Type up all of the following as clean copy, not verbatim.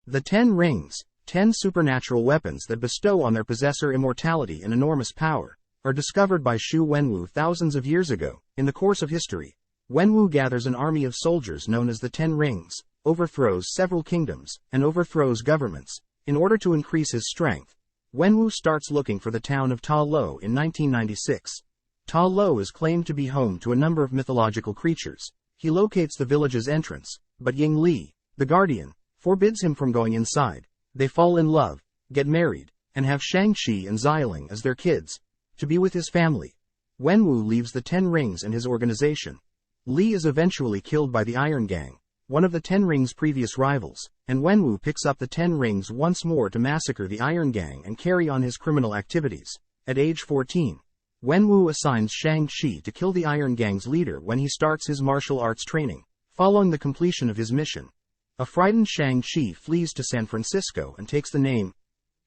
The 10 Rings, 10 supernatural weapons that bestow on their possessor immortality and enormous power, are discovered by Xu Wenwu thousands of years ago. In the course of history, Wenwu gathers an army of soldiers known as the 10 Rings, overthrows several kingdoms, and overthrows governments. In order to increase his strength, Wenwu starts looking for the town of Ta Lo in 1996. Ta Lo is claimed to be home to a number of mythological creatures. He locates the village's entrance, but Ying Li, the guardian, forbids him from going inside. They fall in love, get married, and have Shang-Chi and Xialing as their kids, to be with his family. Wenwu leaves the 10 Rings and his organization. Li is eventually killed by the Iron Gang, one of the 10 Rings' previous rivals, and Wenwu picks up the 10 Rings once more to massacre the Iron Gang and carry on his criminal activities. At age 14, Wenwu assigns Shang-Chi to kill the Iron Gang's leader when he starts his martial arts training. Following the completion of his mission, a frightened Shang-Chi flees to San Francisco and takes the name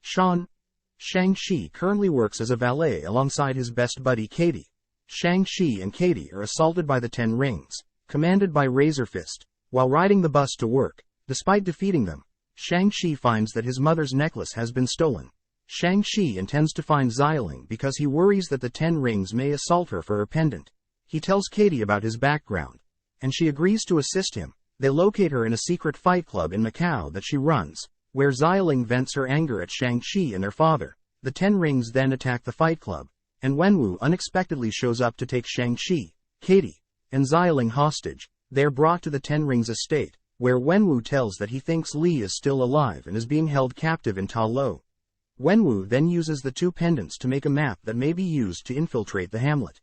Sean. Shang-Chi currently works as a valet alongside his best buddy Katie. Shang-Chi and Katie are assaulted by the 10 Rings, commanded by Razor Fist, while riding the bus to work. Despite defeating them, Shang-Chi finds that his mother's necklace has been stolen. Shang-Chi intends to find Xialing because he worries that the 10 Rings may assault her for her pendant. He tells Katie about his background, and she agrees to assist him. They locate her in a secret fight club in Macau that she runs, where Xialing vents her anger at Shang-Chi and their father. The 10 Rings then attack the fight club, and Wenwu unexpectedly shows up to take Shang-Chi, Katie, and Xialing hostage. They are brought to the 10 Rings estate, where Wenwu tells that he thinks Li is still alive and is being held captive in Ta Lo. Wenwu then uses the 2 pendants to make a map that may be used to infiltrate the hamlet.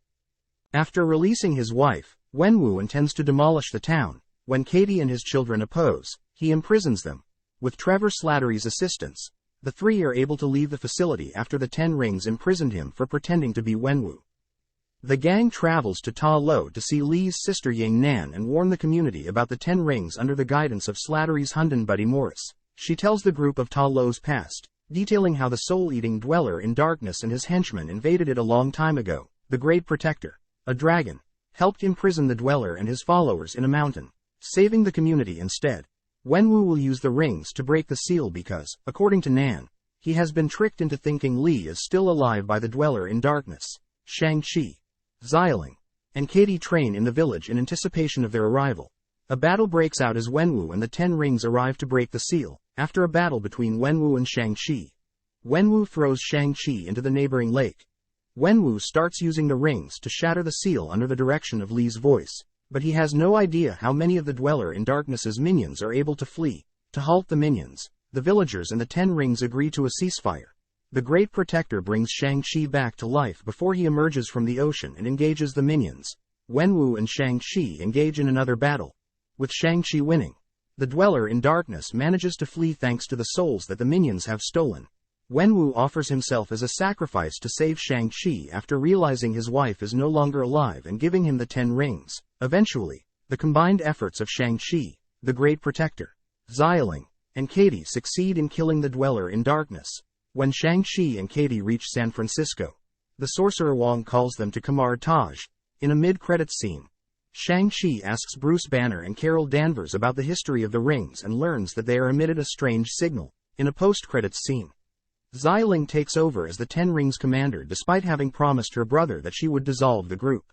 After releasing his wife, Wenwu intends to demolish the town. When Katie and his children oppose, he imprisons them. With Trevor Slattery's assistance, the 3 are able to leave the facility after the 10 Rings imprisoned him for pretending to be Wenwu. The gang travels to Ta Lo to see Li's sister Ying Nan and warn the community about the 10 Rings under the guidance of Slattery's Hunden buddy Morris. She tells the group of Ta Lo's past, detailing how the soul-eating dweller in darkness and his henchmen invaded it a long time ago. The Great Protector, a dragon, helped imprison the dweller and his followers in a mountain, saving the community instead. Wenwu will use the rings to break the seal because, according to Nan, he has been tricked into thinking Li is still alive by the dweller in darkness. Shang-Chi, Xialing, and Katie train in the village in anticipation of their arrival. A battle breaks out as Wenwu and the 10 Rings arrive to break the seal. After a battle between Wenwu and Shang-Chi, Wenwu throws Shang-Chi into the neighboring lake. Wenwu starts using the rings to shatter the seal under the direction of Li's voice, but he has no idea how many of the Dweller in Darkness's minions are able to flee. To halt the minions, the villagers and the 10 Rings agree to a ceasefire. The Great Protector brings Shang-Chi back to life before he emerges from the ocean and engages the minions. Wenwu and Shang-Chi engage in another battle, with Shang-Chi winning. The Dweller in Darkness manages to flee thanks to the souls that the minions have stolen. Wenwu offers himself as a sacrifice to save Shang-Chi after realizing his wife is no longer alive and giving him the 10 Rings. Eventually, the combined efforts of Shang-Chi, the Great Protector, Xialing, and Katie succeed in killing the Dweller in Darkness. When Shang-Chi and Katie reach San Francisco, the Sorcerer Wong calls them to Kamar Taj. In a mid-credits scene, Shang-Chi asks Bruce Banner and Carol Danvers about the history of the rings and learns that they are emitted a strange signal. In a post-credits scene, Xialing takes over as the 10 Rings commander despite having promised her brother that she would dissolve the group.